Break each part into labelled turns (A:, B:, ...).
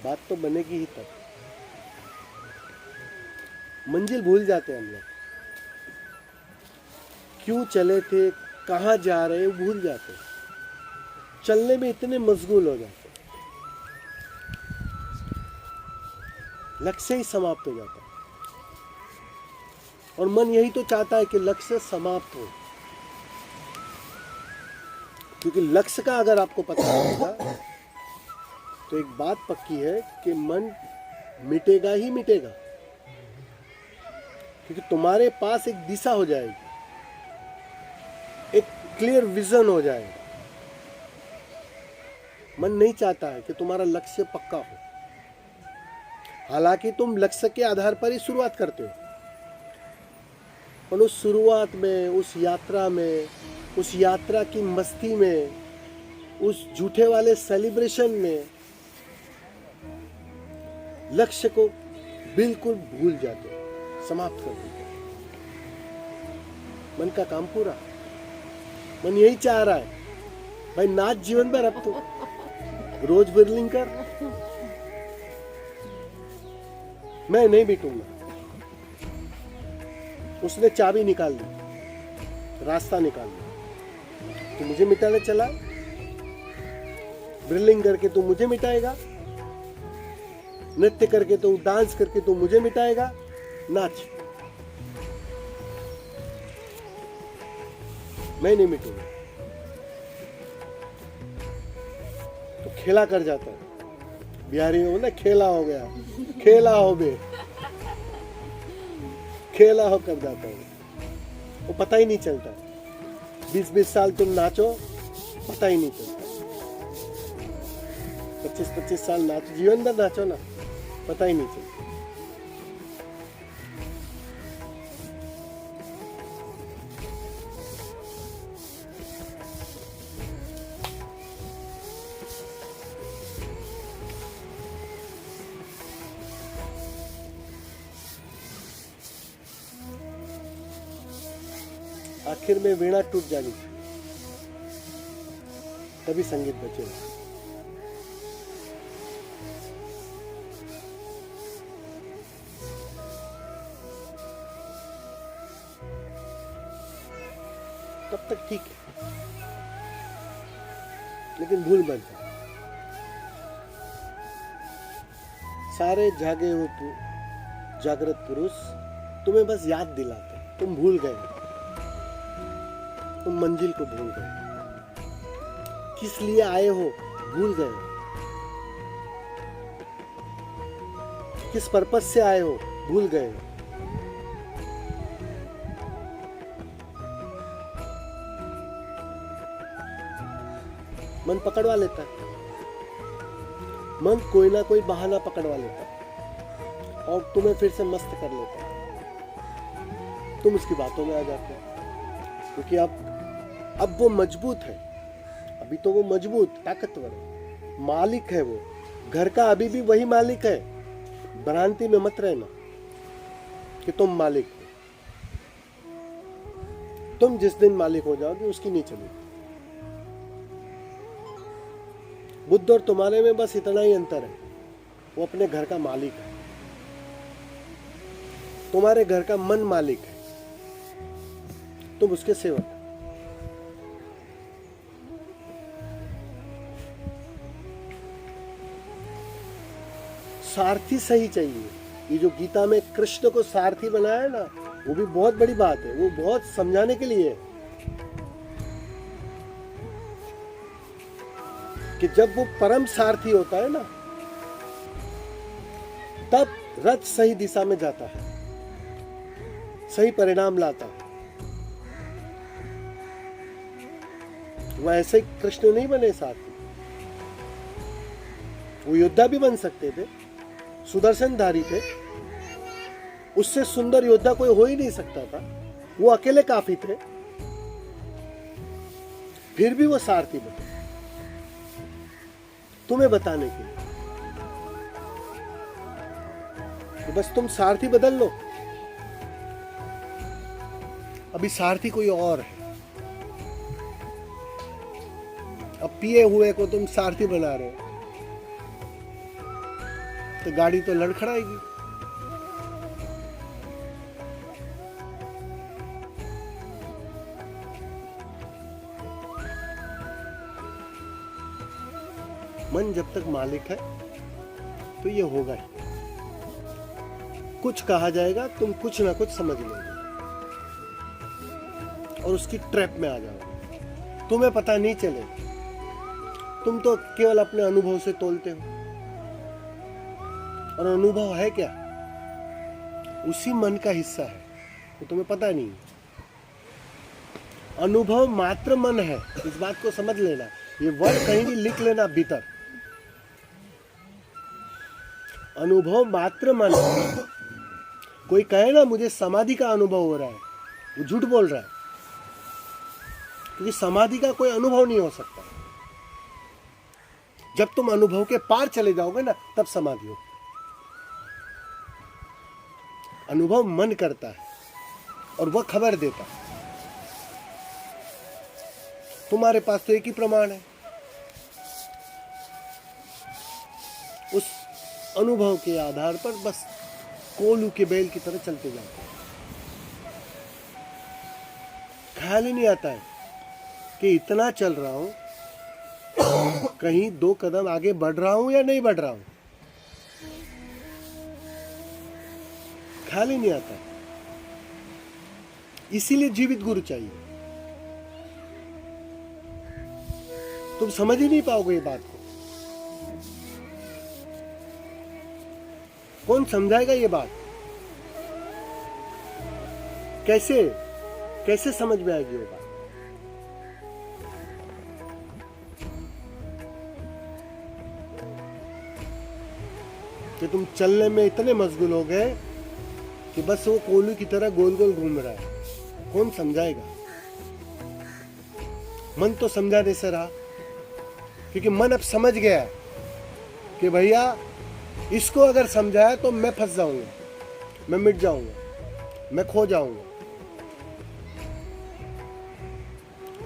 A: बात तो बनेगी ही तब। मंजिल भूल जाते हैं हम लोग, क्यों चले थे, कहाँ जा रहे, भूल जाते, चलने में इतने मशगूल हो जाते, लक्ष्य ही समाप्त हो जाता है। और मन यही तो चाहता है कि लक्ष्य समाप्त हो, क्योंकि लक्ष्य का अगर आपको पता होगा तो एक बात पक्की है कि मन मिटेगा ही मिटेगा, क्योंकि तुम्हारे पास एक दिशा हो जाएगी, एक क्लियर विजन हो जाएगा। मन नहीं चाहता है कि तुम्हारा लक्ष्य पक्का हो, हालांकि तुम लक्ष्य के आधार पर ही शुरुआत करते हो, और उस शुरुआत में, उस यात्रा में, उस यात्रा की मस्ती में, उस झूठे वाले सेलिब्रेशन में लक्ष्य को बिल्कुल भूल जाते हो, समाप्त कर देते हो। मन का काम पूरा, मन यही चाह रहा है भाई नाच जीवन भर, अब तो रोज बिरलिंग कर, मैं नहीं बिटूंगा। उसने चाबी निकाल दी, रास्ता निकाल दिया, तो मुझे मिटाने चला, बिरलिंग करके तो मुझे मिटाएगा, नृत्य करके तो, डांस करके तो मुझे मिटाएगा, नाच, मैं नहीं मिटूंगा। तो खेला कर जाता है, बिहारी में बोला खेला हो गया, खेला हो बे, खेला हो कर जाता है, वो पता ही नहीं चलता। 20-20 साल तुम नाचो, पता ही नहीं चलता। 25-25 साल नाचो, जीवन भर नाचो ना, पता ही नहीं चलता। आखिर में वीणा टूट जानी चाहिए, तभी संगीत बचेगा। तब तक ठीक है, लेकिन भूल मत जाओ। सारे जागे हुए जागृत पुरुष तुम्हें बस याद दिलाते, तुम भूल गए, तुम मंजिल को भूल गए, किस लिए आए हो भूल गए, किस पर्पस से आए हो भूल गए। मन पकड़वा लेता है, मन कोई ना कोई बहाना पकड़वा लेता है और तुम्हें फिर से मस्त कर लेता है। तुम उसकी बातों में आ जाते हो, क्योंकि अब वो मजबूत है, अभी तो वो मजबूत ताकतवर है, मालिक है, वो घर का अभी भी वही मालिक है। भ्रांति में मत रहना कि तुम मालिक हो, तुम जिस दिन मालिक हो जाओगे उसकी नहीं चलेगी। बुद्ध और तुम्हारे में बस इतना ही अंतर है, वो अपने घर का मालिक है, तुम्हारे घर का मन मालिक है, तुम उसके सेवक। सारथी सही चाहिए। ये जो गीता में कृष्ण को सारथी बनाया है ना, वो भी बहुत बड़ी बात है, वो बहुत समझाने के लिए है कि जब वो परम सारथी होता है ना, तब रथ सही दिशा में जाता है, सही परिणाम लाता है। वो ऐसे कृष्ण नहीं बने सारथी, वो योद्धा भी बन सकते थे, सुदर्शनधारी थे, उससे सुंदर योद्धा कोई हो ही नहीं सकता था, वो अकेले काफी थे, फिर भी वो सारथी बने तुम्हें बताने के लिए। तो बस तुम सारथी बदल लो, अभी सारथी कोई और है, अब पिए हुए को तुम सारथी बना रहे हो। तो गाड़ी तो लड़खड़ाएगी। मन जब तक मालिक है तो ये होगा ही। कुछ कहा जाएगा, तुम कुछ ना कुछ समझ लोगे और उसकी ट्रैप में आ जाओगे। तुम्हें पता नहीं चले, तुम तो केवल अपने अनुभव से तोलते हो। और अनुभव है क्या? उसी मन का हिस्सा है, तो तुम्हें पता नहीं। अनुभव मात्र मन है, इस बात को समझ लेना। ये वर्ड कहीं भी लिख लेना भीतर। अनुभव मात्र मन है। कोई कहे ना मुझे समाधि का अनुभव हो रहा है, वो झूठ बोल रहा है, क्योंकि समाधि का कोई अनुभव नहीं हो सकता। जब तुम अनुभव के पार चले जाओगे ना, तब समाधि हो। अनुभव मन करता है और वह खबर देता है। तुम्हारे पास तो एक ही प्रमाण है, उस अनुभव के आधार पर बस कोलू के बैल की तरह चलते जाते हैं। ख्याल ही नहीं आता है कि इतना चल रहा हूं, कहीं 2 कदम आगे बढ़ रहा हूं या नहीं बढ़ रहा हूं। ख्याल ही नहीं आता। इसीलिए जीवित गुरु चाहिए। तुम समझ ही नहीं पाओगे ये बात को। कौन समझाएगा ये बात? कैसे समझ में आएगी ये बात? कि तुम चलने में इतने मशगूल हो गए कि बस वो कोलू की तरह गोल गोल घूम रहा है। कौन समझाएगा? मन तो समझाने से रहा, क्योंकि मन अब समझ गया कि भैया इसको अगर समझाया तो मैं फंस जाऊंगा, मैं मिट जाऊंगा, मैं खो जाऊंगा।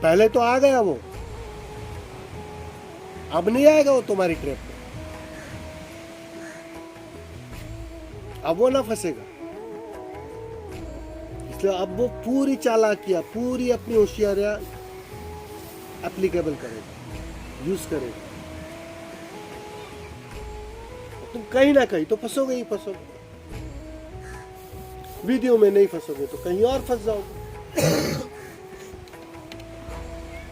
A: पहले तो आ गया वो, अब नहीं आएगा वो तुम्हारी ट्रैप में। अब वो ना फंसेगा। इसलिए अब वो पूरी चालाकियां, पूरी अपनी होशियारियां एप्लीकेबल करेगा, यूज करेगा। तुम कहीं ना कहीं तो फंसोगे ही फंसोगे। वीडियो में नहीं फंसोगे तो कहीं और फंस जाओगे।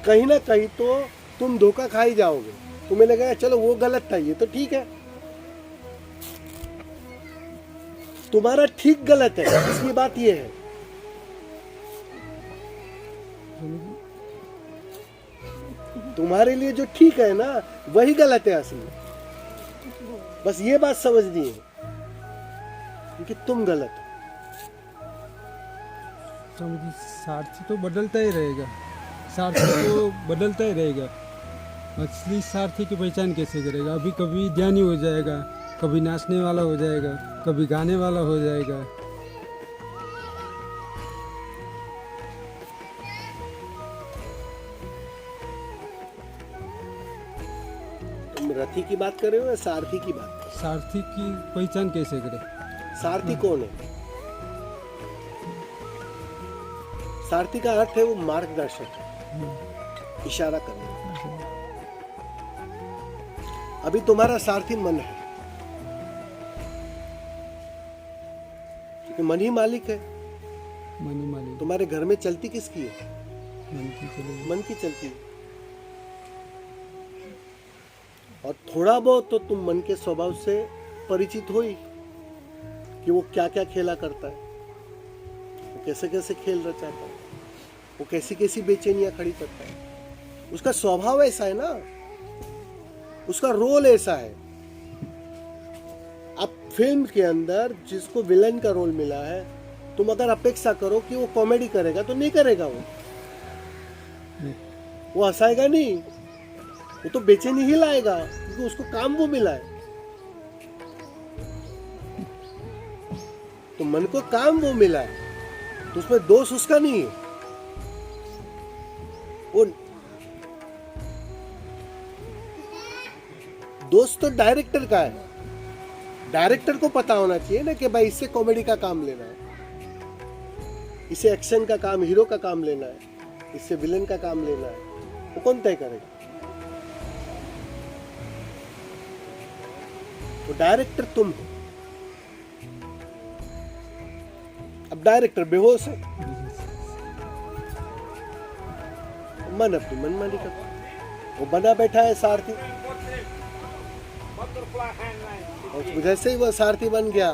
A: कहीं ना कहीं तो तुम धोखा खा ही जाओगे। तुम्हें लगेगा चलो वो गलत था, ये तो ठीक है। तुम्हारा ठीक गलत है, इसकी बात ये है। तुम्हारे लिए जो ठीक है ना, वही गलत है असल में। बस ये बात समझनी है, क्योंकि तुम गलत हो।
B: सारथी तो बदलता ही रहेगा, सारथी तो बदलता ही रहेगा। असली सारथी की पहचान कैसे करेगा? अभी कभी ध्यानी हो जाएगा, कभी नाचने वाला हो जाएगा, कभी गाने वाला हो जाएगा।
A: तुम रथी की बात कर रहे हो या सारथी की बात?
B: सारथी की पहचान कैसे करें?
A: सारथी कौन है? सारथी का अर्थ है वो मार्गदर्शक है, इशारा करना। अभी तुम्हारा सारथी मन है, क्योंकि मन ही मालिक है।
B: मन ही मालिक।
A: तुम्हारे घर में चलती किसकी है? मन की चलती है। और थोड़ा बहुत तो तुम मन के स्वभाव से परिचित हो ही, कि वो क्या क्या खेला करता है, वो कैसे कैसे खेल रचाता है, वो कैसी कैसी बेचैनियां खड़ी करता है। उसका स्वभाव ऐसा है ना, उसका रोल ऐसा है। अब फिल्म के अंदर जिसको विलन का रोल मिला है, तुम अगर अपेक्षा करो कि वो कॉमेडी करेगा तो नहीं करेगा। वो हंसाएगा नहीं, वो तो बेचैनी ही लाएगा, क्योंकि उसको काम वो मिला है। तो मन को काम वो मिला है, तो उसमें दोष उसका नहीं है। वो दोस्त तो डायरेक्टर का है। डायरेक्टर को पता होना चाहिए ना कि भाई इससे कॉमेडी का काम लेना है, इसे एक्शन का काम, हीरो का काम लेना है, इससे विलन का काम लेना है, वो कौन तय करेगा? तो डायरेक्टर तुम हो। अब डायरेक्टर बेहोश है, मन अपनी मनमानी करता, वो बना बैठा है सारथी, और जैसे ही वो सारथी बन गया,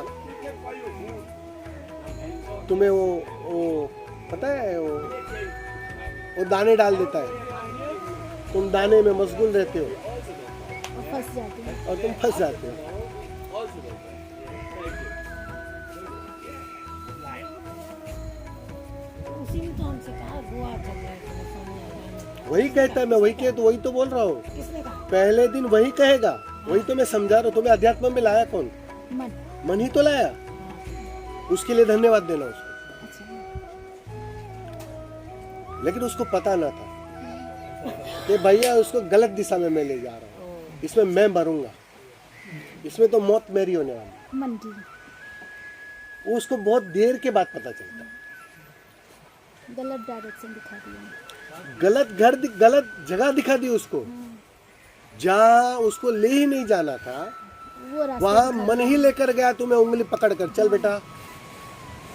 A: तुम्हें वो पता है, वो दाने डाल देता है, तुम दाने में मशगूल रहते हो और तुम फंस जाते हो।
C: उसी में तो हमसे कहा हुआ चल रहा है,
A: वही कहता है, मैं वही तो वही तो बोल रहा हूँ,
C: किसने कहा?
A: पहले दिन वही कहेगा, वही तो मैं समझा रहा हूँ। तुम्हें अध्यात्म में लाया कौन?
C: मन।
A: मन ही तो लाया, उसके लिए धन्यवाद देना उसको।
C: अच्छा,
A: लेकिन उसको पता ना था कि भैया उसको गलत दिशा में मैं ले जा रहा हूँ, इसमें मैं मरूंगा, इसमें तो मौत मेरी होने वाली।
C: मन की
A: वो उसको बहुत देर के बाद पता चलता,
C: गलत डायरेक्शन दिखा दिया,
A: गलत जगह दिखा दी उसको, जहाँ उसको ले ही नहीं जाना था
C: वो रास्ता
A: वहां
C: दिखा
A: मन ही लेकर गया तुम्हें उंगली पकड़ कर, चल बेटा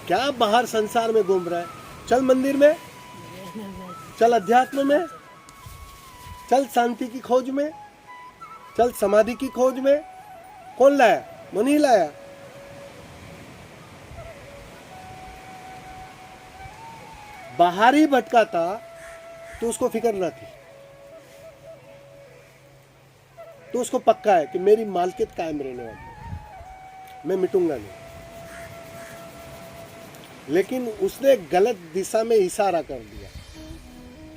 A: क्या बाहर संसार में घूम रहा है, चल मंदिर में, चल अध्यात्म में, चल शांति की खोज में, चल समाधि की खोज में। कौन लाया? मन ही लाया। बाहर ही भटका था तो उसको फिक्र न थी, तो उसको पक्का है कि मेरी मालकियत कायम रहने वाली, मैं मिटूंगा नहीं। लेकिन उसने गलत दिशा में इशारा कर दिया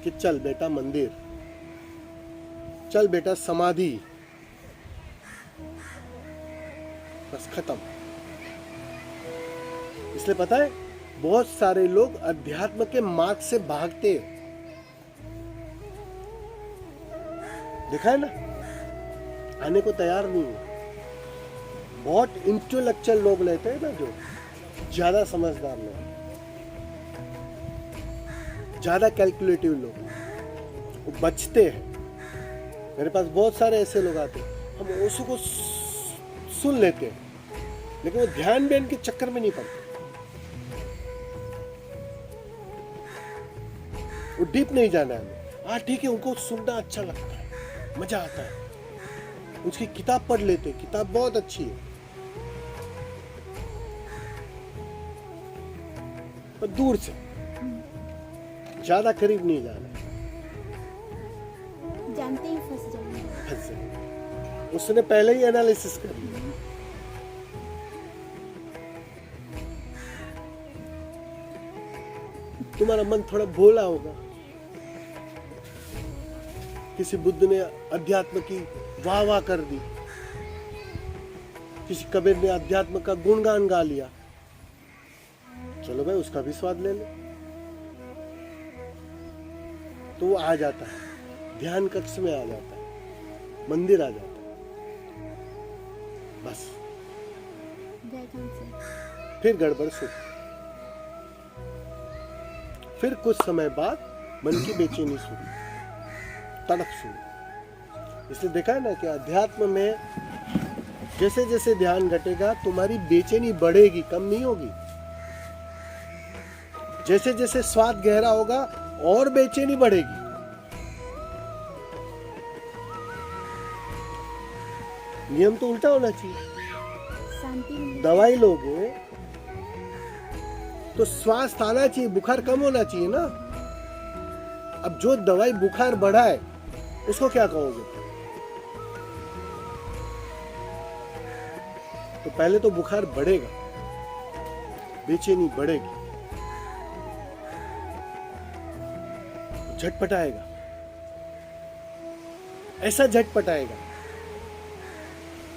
A: कि चल बेटा मंदिर, चल बेटा समाधि, बस खत्म। इसलिए पता है बहुत सारे लोग अध्यात्म के मार्ग से भागते हैं, देखा है ना, आने को तैयार नहीं है। बहुत इंटेलेक्चुअल लोग लेते हैं ना, जो ज्यादा समझदार लोग, ज्यादा कैलकुलेटिव लोग, वो बचते हैं। मेरे पास बहुत सारे ऐसे लोग आते हैं, हम उसको सुन लेते हैं लेकिन वो ध्यान बेन के चक्कर में नहीं पड़ते, वो डीप नहीं जाना है हमें। हाँ ठीक है, उनको सुनना अच्छा लगता है, मजा आता है, उसकी किताब पढ़ लेते, किताब बहुत अच्छी है, पर दूर से, ज्यादा करीब नहीं जाना,
C: जानते ही फंस जाएंगे।
A: फंस जाए। उसने पहले ही एनालिसिस कर लिया। तुम्हारा मन थोड़ा भोला होगा, किसी बुद्ध ने अध्यात्म की वाह वाह कर दी, किसी कबीर ने अध्यात्म का गुणगान गा लिया, चलो भाई उसका भी स्वाद ले ले, तो वो आ जाता है, ध्यान कक्ष में आ जाता है, मंदिर आ जाता है, बस
C: गए कहाँ से?
A: फिर गड़बड़ शुरू। फिर कुछ समय बाद मन की बेचैनी शुरू, तड़प शुरू। इसलिए देखा है ना कि अध्यात्म में जैसे जैसे ध्यान घटेगा तुम्हारी बेचैनी बढ़ेगी, कम नहीं होगी। जैसे जैसे स्वाद गहरा होगा और बेचैनी बढ़ेगी। नियम तो उल्टा होना चाहिए।
C: शांति मिली।
A: दवाई लोगे तो स्वास्थ्य आना चाहिए, बुखार कम होना चाहिए ना। अब जो दवाई बुखार बढ़ाए उसको क्या कहोगे? तो पहले तो बुखार बढ़ेगा, बेचैनी बढ़ेगी, झटपटाएगा, ऐसा झटपटाएगा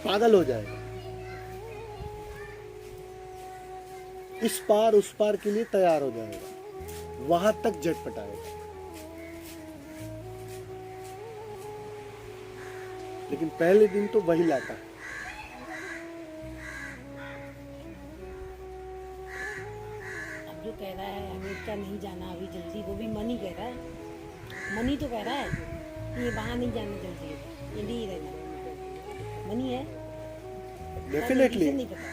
A: पागल हो जाएगा। इस पार उस पार के लिए तैयार हो जाएगा, वहां तक झटपटाएगा। लेकिन पहले दिन तो वही लाता है,
D: कह रहा है अमेरिका नहीं जाना अभी जल्दी, वो भी मनी कह रहा है, मनी तो कह रहा है कि वहाँ नहीं जाना जल्दी, इंडिया ही रहना, मनी है
A: डेफिनेटली।
D: नहीं पता,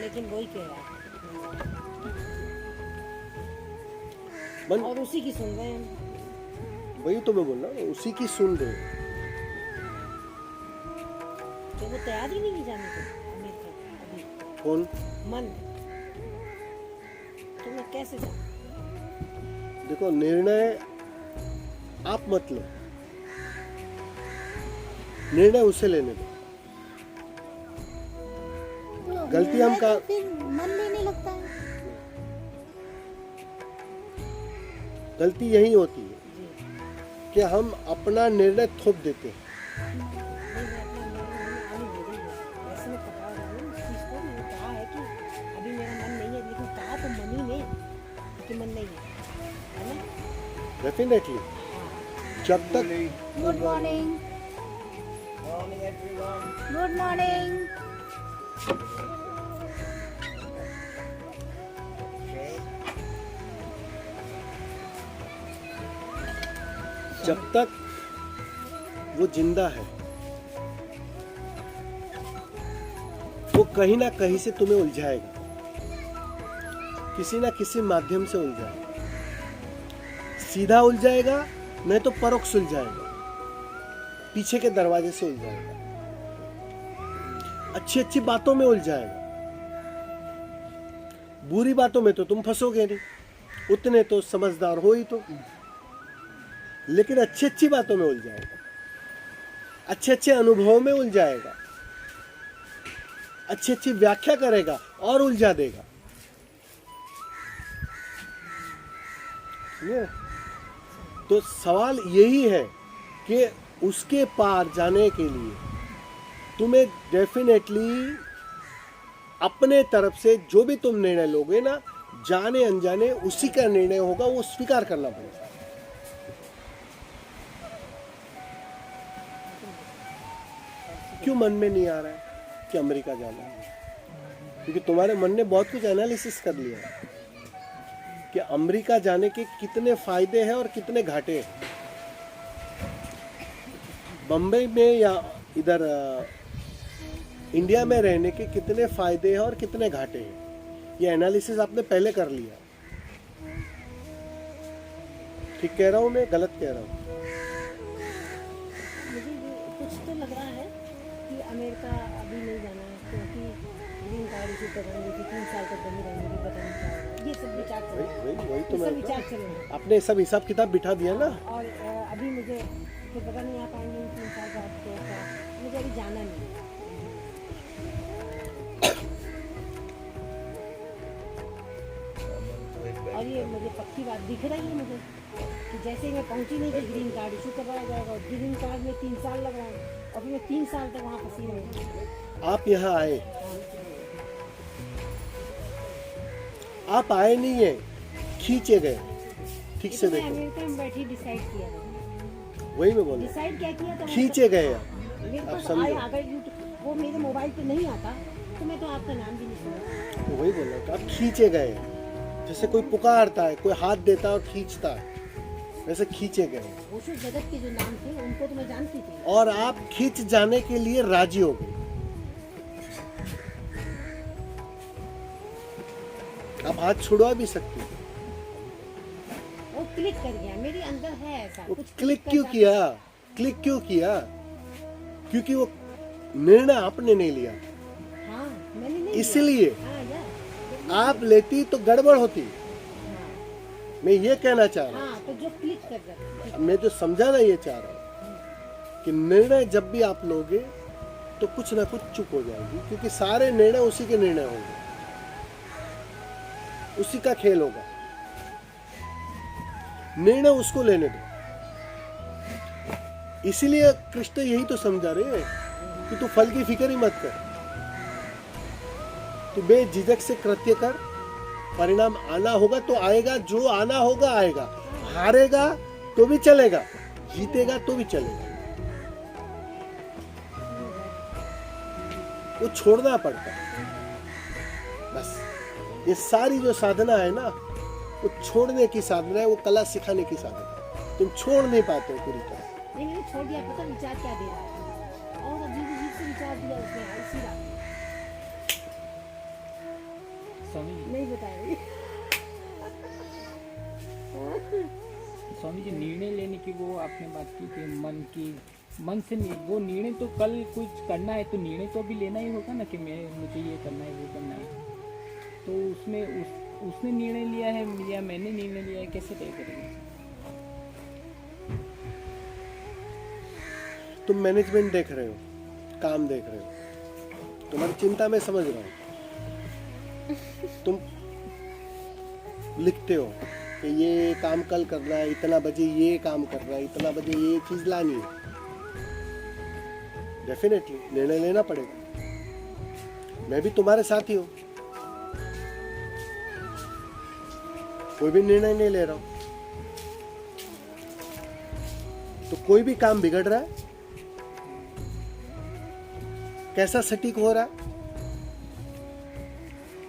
D: लेकिन वही कह रहा है और उसी की सुन रहे हैं हम।
A: वही तो मैं बोल रहा हूँ, उसी की सुन रहे हो।
D: तो वो तैयार ही नहीं जाने को अमेरिका अभी,
A: कौन?
D: मन तो मैं कैसे जाऊँ?
A: देखो, निर्णय आप मत लो, निर्णय उसे लेने दो।
C: तो
A: गलती हम
C: निर्णय
A: का-
C: तो फिर मन में नहीं लगता है।
A: गलती यही होती है
D: जी
A: कि हम अपना निर्णय थोप देते हैं।
D: नहीं, मैं अपना निर्णय आने दे रही हूँ, वैसे मैं पका रही हूँ इस चीज़ को। मैंने कहा है कि अभी मेरा मन नहीं है, लेकिन कहा तो मनी ने कि मन नहीं है ना?
A: डेफिनेटली जब तक
C: गुड मॉर्निंग। Good morning.
A: जब तक वो जिंदा है, वो कहीं ना कहीं से तुम्हें उलझाएगा, किसी ना किसी माध्यम से उलझाएगा। सीधा उलझाएगा, नहीं तो परोक्ष उलझाएगा, पीछे के दरवाजे से उलझाएगा, अच्छी अच्छी बातों में उलझाएगा। बुरी बातों में तो तुम फंसोगे नहीं, उतने तो समझदार हो ही तो, लेकिन अच्छी अच्छी बातों में उलझाएगा, अच्छे अच्छे अनुभवों में उलझाएगा, अच्छी अच्छी व्याख्या करेगा और उलझा देगा। ये तो सवाल यही है कि उसके पार जाने के लिए तुम्हें डेफिनेटली अपने तरफ से जो भी तुम निर्णय लोगे ना, जाने अनजाने उसी का निर्णय होगा, वो स्वीकार करना पड़ेगा। क्यों मन में नहीं आ रहा है कि अमेरिका जाना है? क्योंकि तुम्हारे मन ने बहुत कुछ एनालिसिस कर लिया है कि अमेरिका जाने के कितने फायदे हैं और कितने घाटे हैं। बम्बई में या इधर इंडिया में रहने के कितने फायदे हैं और कितने घाटे हैं, ये एनालिसिस आपने पहले कर लिया। ठीक कह रहा हूँ मैं, गलत कह रहा हूँ?
D: मुझे ये कुछ तो लग रहा है कि अमेरिका अभी नहीं जाना है, क्योंकि ग्रीन कार्ड इशू कर रहे हैं कि 3 साल तक बनी रहेंगे, पता नहीं क्या होगा। ये सब विचार चल रहे हैं,
A: वही तो
D: ये सब
A: मैं,
D: विचार चल रहे हैं।
A: आपने सब हिसाब किताब बिठा दिया ना।
D: और अभी मुझे फिर पता नहीं आ पाएंगे 3 साल बाद तो क्या, मुझे अभी जाना नहीं है। और ये मुझे पक्की बात दिख रही है मुझे कि जैसे ही मैं पहुंची नहीं कि ग्रीन कार्ड इशू करवाया जाएगा, और ग्रीन कार्ड में 3 साल लग रहा है, और फिर मैं 3 साल तक वहाँ फंसी रहूँगी।
A: आप यहाँ आए, आप आए नहीं है, खींचे गए। ठीक से
D: मैं
A: देखो,
D: अमेरिका में बैठी डिसाइड किया था।
A: वही मैं बोल रहा
D: डिसाइड क्या किया था?
A: हूँ, खींचे गए आप।
D: मेरे
A: आप
D: पास
A: समझो।
D: आया, अगर YouTube वो मेरे मोबाइल पे नहीं आता तो मैं तो आपका नाम भी नहीं सुना।
A: तो वही बोल रहा हूँ कि आप खींचे गए। जैसे कोई पुकारता है, कोई हाथ देता है और खींचता है, वैसे खींचे गए।
D: उस जगत के जो नाम थे उनको तो मैं जानती थी।
A: और आप खींच जाने के लिए राजी हो गए। आप हाथ छुड़वा भी सकते हो।
D: वो क्लिक कर गया, मेरे अंदर है ऐसा
A: वो
D: कुछ।
A: क्लिक
D: कर
A: क्यों
D: जाता-
A: किया? क्लिक क्यों किया? क्योंकि वो निर्णय आपने नहीं लिया,
D: हाँ, मैंने नहीं
A: इसलिए।
D: लिया। हाँ, या,
A: आप लेती तो गड़बड़ होती।
D: हाँ,
A: मैं ये कहना चाह रहा
D: हाँ, तो जो क्लिक कर जाता।
A: हूँ, मैं जो समझाना ये चाह रहा हूँ कि निर्णय जब भी आप लोगे तो कुछ ना कुछ चुप हो जाएगी, क्योंकि सारे निर्णय उसी के निर्णय होंगे, उसी का खेल होगा। निर्णय उसको लेने दो। इसीलिए कृष्ण यही तो समझा रहे हैं कि तू फल की फिक्र ही मत कर, तू बेझिझक से कृत्य कर, परिणाम आना होगा तो आएगा, जो आना होगा आएगा, हारेगा तो भी चलेगा, जीतेगा तो भी चलेगा। वो छोड़ना पड़ता है बस। ये सारी जो साधना है ना, वो छोड़ने की साधना है, वो कला सिखाने की साधना है। तुम छोड़ नहीं पाते हो पूरी तरह।
D: नहीं मैंने छोड़ दिया, पता विचार क्या दे रहा है, और अजीब से विचार दिया उसने इसी रात।
E: स्वामी जी,
D: नहीं बताया
E: स्वामी जी, निर्णय लेने की वो आपने बात की कि मन से वो निर्णय तो कल कुछ करना है तो निर्णय तो अभी लेना ही होगा ना कि मुझे ये करना है वो करना है। तो उसमें उसने निर्णय लिया है या मैंने निर्णय लिया है, कैसे तय करेंगे?
A: तुम मैनेजमेंट देख रहे हो, काम देख रहे हो, तुम्हारी चिंता मैं समझ रहा हूँ। तुम लिखते हो कि ये काम कल करना है, इतना बजे ये काम करना है, इतना बजे ये चीज लानी है। डेफिनेटली निर्णय लेना पड़ेगा। मैं भी तुम्हारे साथ ही हूं, कोई भी निर्णय नहीं ले रहा हूं। तो कोई भी काम बिगड़ रहा है, कैसा सटीक हो रहा है,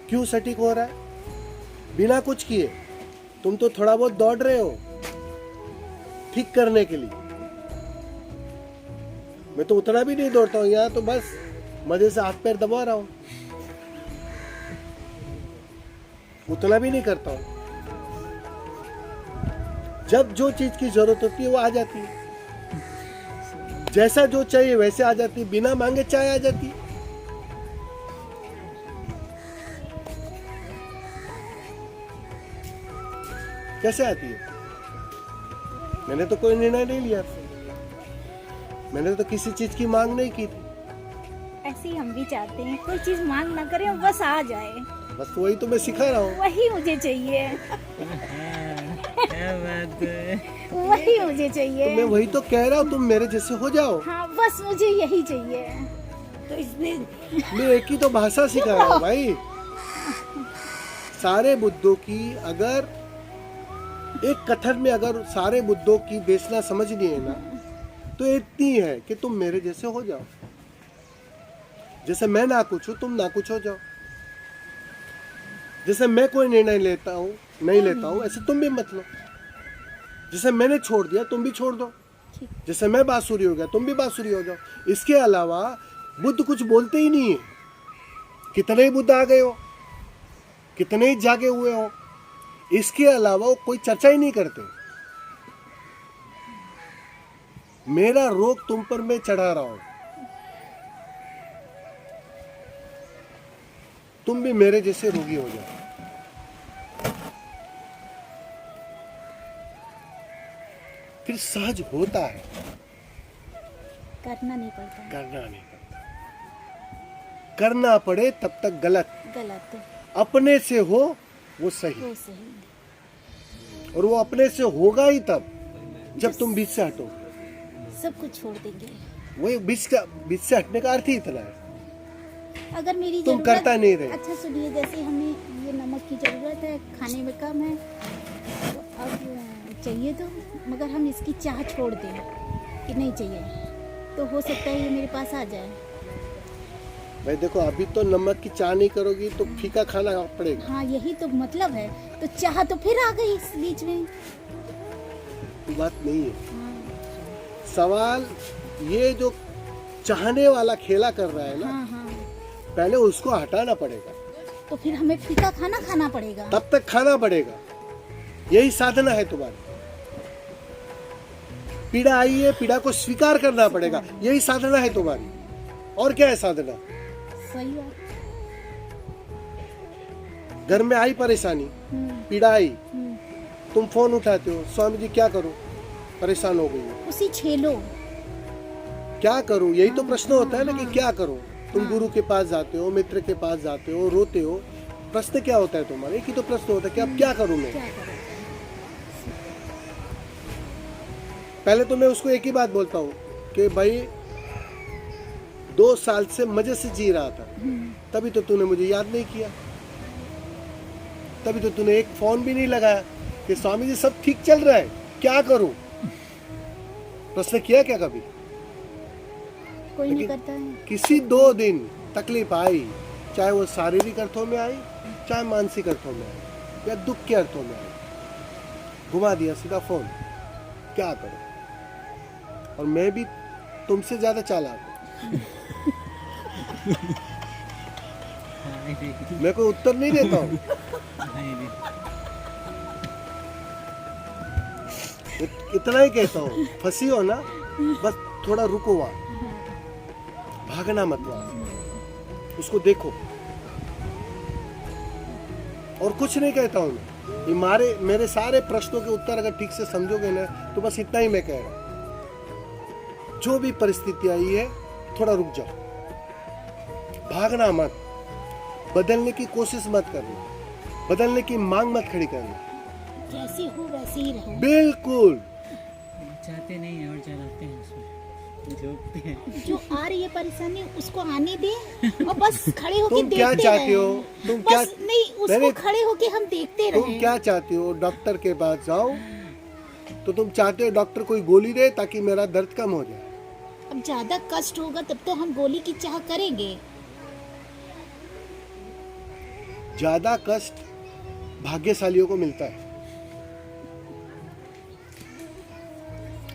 A: क्यों सटीक हो रहा है, बिना कुछ किए तुम तो थोड़ा बहुत दौड़ रहे हो ठीक करने के लिए। मैं तो उतना भी नहीं दौड़ता हूं, यहाँ तो बस मजे से हाथ पैर दबा रहा हूं, उतना भी नहीं करता हूं। जब जो चीज की जरूरत होती है वो आ जाती है, जैसा जो चाहिए वैसे आ जाती है, बिना मांगे चाय आ जाती है। कैसे आती है? मैंने तो कोई निर्णय नहीं लिया, मैंने तो किसी चीज की मांग नहीं की थी।
C: ऐसे ही हम भी चाहते हैं, कोई चीज मांग ना करें, बस आ जाए,
A: बस वही तो मैं सिखा रहा हूँ।
C: वही मुझे चाहिए,
E: क्या बात है।
C: वही मुझे
A: तो
C: चाहिए।
A: मैं वही तो कह रहा हूँ, तुम मेरे जैसे हो जाओ।
C: हाँ, बस मुझे यही चाहिए।
D: तो इसने
A: मैं एक ही तो भाषा सिखा रहा हूँ भाई। सारे बुद्धों की अगर एक कथन में अगर सारे बुद्धों की देशना समझनी है ना, तो इतनी है कि तुम मेरे जैसे हो जाओ। जैसे मैं ना कुछ हूं, तुम ना कुछ हो जाओ। जैसे मैं कोई निर्णय लेता हूं, नहीं लेता हूं, ऐसे तुम भी मत लो। जैसे मैंने छोड़ दिया तुम भी छोड़ दो। जैसे मैं बांसुरी हो गया तुम भी बांसुरी हो जाओ। इसके अलावा बुद्ध कुछ बोलते ही नहीं है। कितने ही बुद्ध आ गए हो, कितने ही जागे हुए हो, इसके अलावा वो कोई चर्चा ही नहीं करते। मेरा रोग तुम पर मैं चढ़ा रहा हूं, तुम भी मेरे जैसे रोगी हो जाओ। फिर सहज होता है,
C: करना नहीं पड़ता,
A: करना नहीं पड़ता। करना पड़े तब तक गलत, अपने से हो वो सही,
C: वो सही।
A: और वो अपने से होगा ही तब जब तुम बीच से हटो।
C: सब कुछ छोड़ देंगे।
A: वही बीच से हटने का अर्थ ही इतना है।
C: अगर मेरी
A: तुम
C: जरूरत,
A: करता नहीं रहे।
C: अच्छा सुनिए, जैसे हमें ये नमक की जरूरत है, खाने में कम है, तो अब चाहिए तो, मगर हम इसकी चाह छोड़ दें कि नहीं चाहिए, तो हो सकता है ये मेरे पास आ जाए।
A: भाई देखो, अभी तो नमक की चाह नहीं करोगी तो फीका खाना पड़ेगा।
C: हाँ, यही तो मतलब है। तो चाह तो फिर आ गई इस बीच में।
A: बात नहीं है। सवाल ये जो चाहने वाला खेला कर रहा है ना,
C: हाँ हाँ,
A: पहले उसको हटाना पड़ेगा,
C: तो फिर हमें फीका खाना खाना पड़ेगा।
A: तब तक खाना पड़ेगा। यही साधना है तुम्हारी। पीड़ा आई है, पीड़ा को स्वीकार करना पड़ेगा, यही साधना है तुम्हारी। और क्या है साधना?
C: सही बात।
A: घर में आई परेशानी, पीड़ा आई, तुम फोन उठाते हो, स्वामी जी क्या करूं, परेशान हो गई हूं।
C: उसी छेलो।
A: क्या करूं, यही तो प्रश्न होता है ना कि क्या करूं। तुम गुरु के पास जाते हो, मित्र के पास जाते हो, रोते हो, प्रश्न क्या होता है तुम्हारा? एक ही तो प्रश्न होता है कि अब क्या करूं मैं।
C: क्या करें?
A: पहले तो मैं उसको एक ही बात बोलता हूँ कि भाई 2 साल से मजे से जी रहा था, तभी तो तूने मुझे याद नहीं किया, तभी तो तूने एक फोन भी नहीं लगाया कि स्वामी जी सब ठीक चल रहा है, क्या करूं। प्रश्न किया क्या कभी?
C: कोई नहीं करता है।
A: किसी 2 दिन तकलीफ आई, चाहे वो शारीरिक अर्थों में आई, चाहे मानसिक अर्थों में आई, या दुख के अर्थों में आई, घुमा दिया सीधा फोन। क्या करो? और मैं भी तुमसे ज्यादा चालाक हूँ। मैं कोई उत्तर नहीं देता हूँ। इतना ही कहता हूँ, फंसी हो ना, बस थोड़ा रुको वहां, भागना मत वहां, उसको देखो। और कुछ नहीं कहता हूं मैं। ये मेरे सारे प्रश्नों के उत्तर अगर ठीक से समझोगे ना, तो बस इतना ही मैं कह रहा हूं। जो भी परिस्थिति आई है, थोड़ा रुक जाओ, भागना मत, बदलने की कोशिश मत करना, बदलने की मांग मत खड़ी करना।
C: जैसी हो वैसे ही रहो।
A: बिल्कुल।
E: चाहते नहीं है और चलाते हैं उसमें, झोंकते हैं।
C: जो आ रही है परेशानी उसको आने दे और बस खड़े होके
A: तुम
C: देखते
A: क्या चाहती
C: रहें।
A: हो? तुम
C: बस
A: क्या
C: नहीं, उसको
A: नहीं,
C: खड़े होके हम देखते
A: तुम
C: रहें।
A: क्या चाहती हो? डॉक्टर के पास जाओ तो तुम चाहते हो डॉक्टर कोई गोली दे ताकि मेरा दर्द कम हो जाए।
C: अब ज्यादा कष्ट होगा तब तो हम गोली की चाह करेंगे।
A: ज्यादा कष्ट भाग्यशालियों को मिलता है,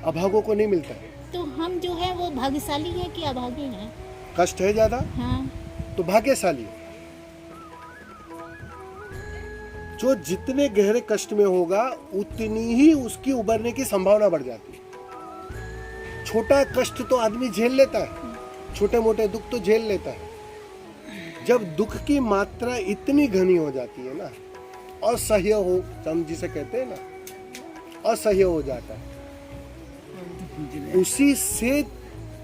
A: अभागों को नहीं मिलता है।
C: तो हम जो है वो भाग्यशाली हैं कि अभागे हैं?
A: कष्ट है ज्यादा
C: हाँ,
A: तो भाग्यशाली है। जो जितने गहरे कष्ट में होगा उतनी ही उसकी उबरने की संभावना बढ़ जाती है। छोटा कष्ट तो आदमी झेल लेता है, छोटे मोटे दुख तो झेल लेता है। जब दुख की मात्रा इतनी घनी हो जाती है ना, असह्य हो, हम जिसे कहते हैं ना, असह्य हो जाता है, उसी से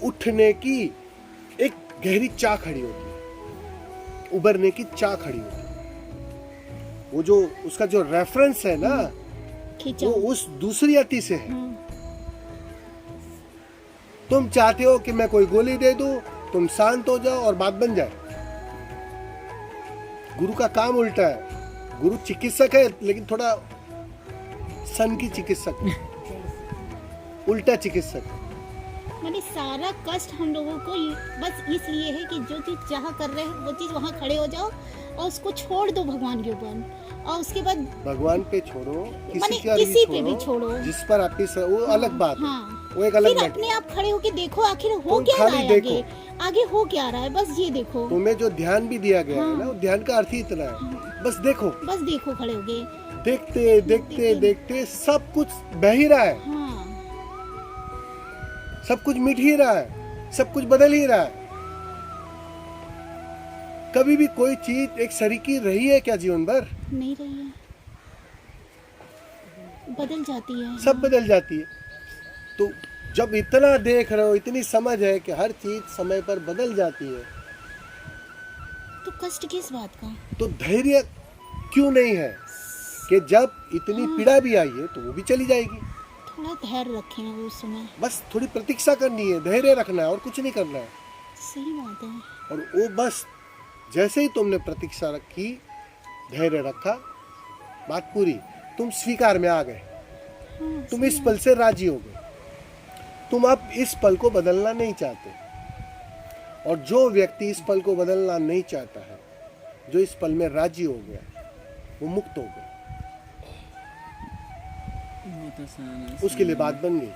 A: उठने की एक गहरी चाह खड़ी होती है, उबरने की चाह खड़ी होती है। वो जो उसका जो रेफरेंस है ना,
C: खींचा।
A: वो उस दूसरी अति से है। तुम चाहते हो कि मैं कोई गोली दे दूं, तुम शांत हो जाओ और बात बन जाए। गुरु का काम उल्टा है। गुरु चिकित्सक है लेकिन थोड़ा सन की चिकित्सक है, उल्टा चिकित्सक।
C: मैंने सारा कष्ट हम लोगों को बस इसलिए है कि जो चीज चाह कर रहे हैं वो चीज वहाँ खड़े हो जाओ और उसको छोड़ दो भगवान के ऊपर, और उसके बाद
A: भगवान पे छोड़ो,
C: माने
A: का
C: किसी पे भी छोड़ो,
A: जिस पर आपकी वो अलग बात है,
C: हाँ।
A: वो एक अलग
C: फिर
A: मैटर।
C: अपने आप खड़े होके देखो आखिर हो
A: तुम
C: क्या रहा
A: खाली
C: है,
A: देखो।
C: आगे आगे हो क्या रहा है, बस ये देखो।
A: तुम्हें जो ध्यान भी दिया गया है
C: हाँ।
A: ना, वो ध्यान का अर्थ ही इतना है, बस देखो।
C: बस देखो खड़े होके।
A: देखते देखते देखते सब कुछ बह ही रहा है,
C: हाँ,
A: सब कुछ मिट ही रहा है, सब कुछ बदल ही रहा है। कभी भी कोई चीज एक सरीकी रही है क्या जीवन भर?
C: नहीं रही है, बदल जाती है।
A: सब बदल जाती है। तो जब इतना देख रहे हो, इतनी समझ है कि हर चीज समय पर बदल जाती है,
C: तो कष्ट किस बात का?
A: तो धैर्य क्यों नहीं है कि जब इतनी पीड़ा भी आई है तो वो भी चली जाएगी।
C: थोड़ा धैर्य रखें उस समय।
A: बस थोड़ी प्रतीक्षा करनी है, धैर्य रखना है और कुछ नहीं करना है।
C: सही बात है।
A: और वो बस जैसे ही तुमने प्रतीक्षा रखी, धैर्य रखा, बात पूरी, तुम स्वीकार में आ गए,
C: हाँ,
A: तुम इस पल से राजी हो गए। तुम अब इस पल को बदलना नहीं चाहते। और जो व्यक्ति इस पल को बदलना नहीं चाहता है, जो इस पल में राजी हो गया, वो मुक्त हो गया। उसके लिए बात बन गई।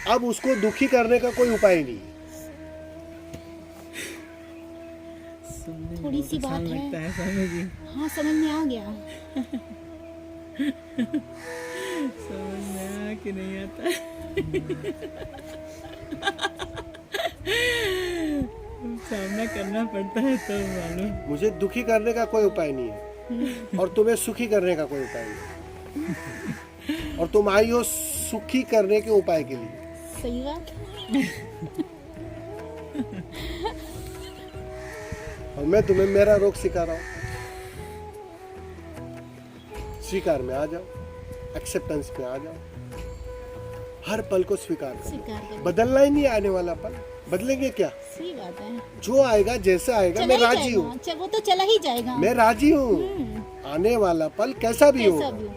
A: अब उसको दुखी करने का कोई उपाय नहीं है।
C: थोड़ी सी बात है, हाँ समझ में आ गया।
E: समझ में आ कि नहीं आता। सामना करना पड़ता है तो मालूम।
A: मुझे दुखी करने का कोई उपाय नहीं है और तुम्हें सुखी करने का कोई उपाय नहीं। और तुम आई हो सुखी करने के उपाय के लिए।
C: सही बात।
A: और मैं तुम्हें मेरा रोग सिखा रहा हूं। स्वीकार में आ जाओ, एक्सेप्टेंस में आ जाओ, हर पल को स्वीकार करो।
C: स्वीकार करो।
A: बदलना ही नहीं आने वाला पल, बदलेंगे क्या?
C: सही बात है।
A: जो आएगा जैसा आएगा,
C: चला
A: मैं
C: ही
A: राजी हूँ।
C: जाएगा। वो तो चला ही जाएगा।
A: मैं राजी हूँ। आने वाला पल कैसा भी
C: कैसा
A: हो,
C: भी हो।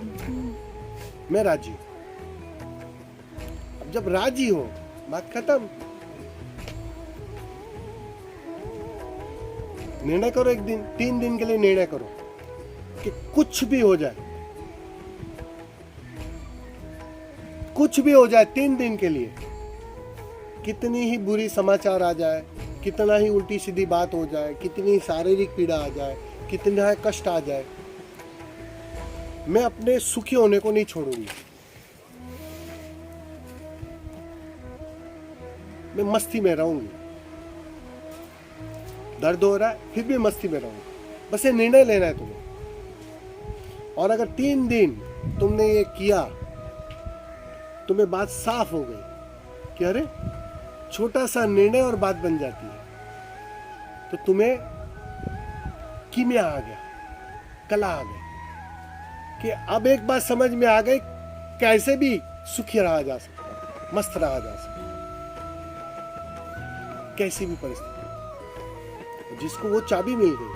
A: मैं राजी हूँ। अब जब राजी हो, बात खत्म। निर्णय करो एक दिन, 3 दिन के लिए निर्णय करो कि कुछ भी हो जाए, कुछ भी हो जाए 3 दिन के लिए, कितनी ही बुरी समाचार आ जाए, कितना ही उल्टी सीधी बात हो जाए, कितनी शारीरिक पीड़ा आ जाए, कितना कष्ट आ जाए, मैं अपने सुखी होने को नहीं छोड़ूंगी। मैं मस्ती में रहूंगी। दर्द हो रहा है फिर भी मस्ती में रहूंगी। बस ये निर्णय लेना है तुम्हें। और अगर 3 दिन तुमने ये किया, तुम्हें बात साफ हो गई कि अरे छोटा सा निर्णय और बात बन जाती है, तो तुम्हें कीमिया आ गया, कला आ गई कि अब एक बात समझ में आ गई, कैसे भी सुखी रहा जा सकता, मस्त रहा जा सकता, कैसी भी परिस्थिति। जिसको वो चाबी मिल गई,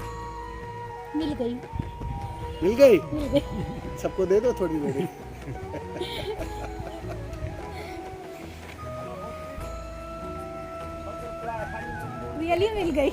C: मिल गई।
A: मिल गई,
C: मिल गई।
A: सबको दे दो थोड़ी थोड़ी।
C: रियली मिल गई।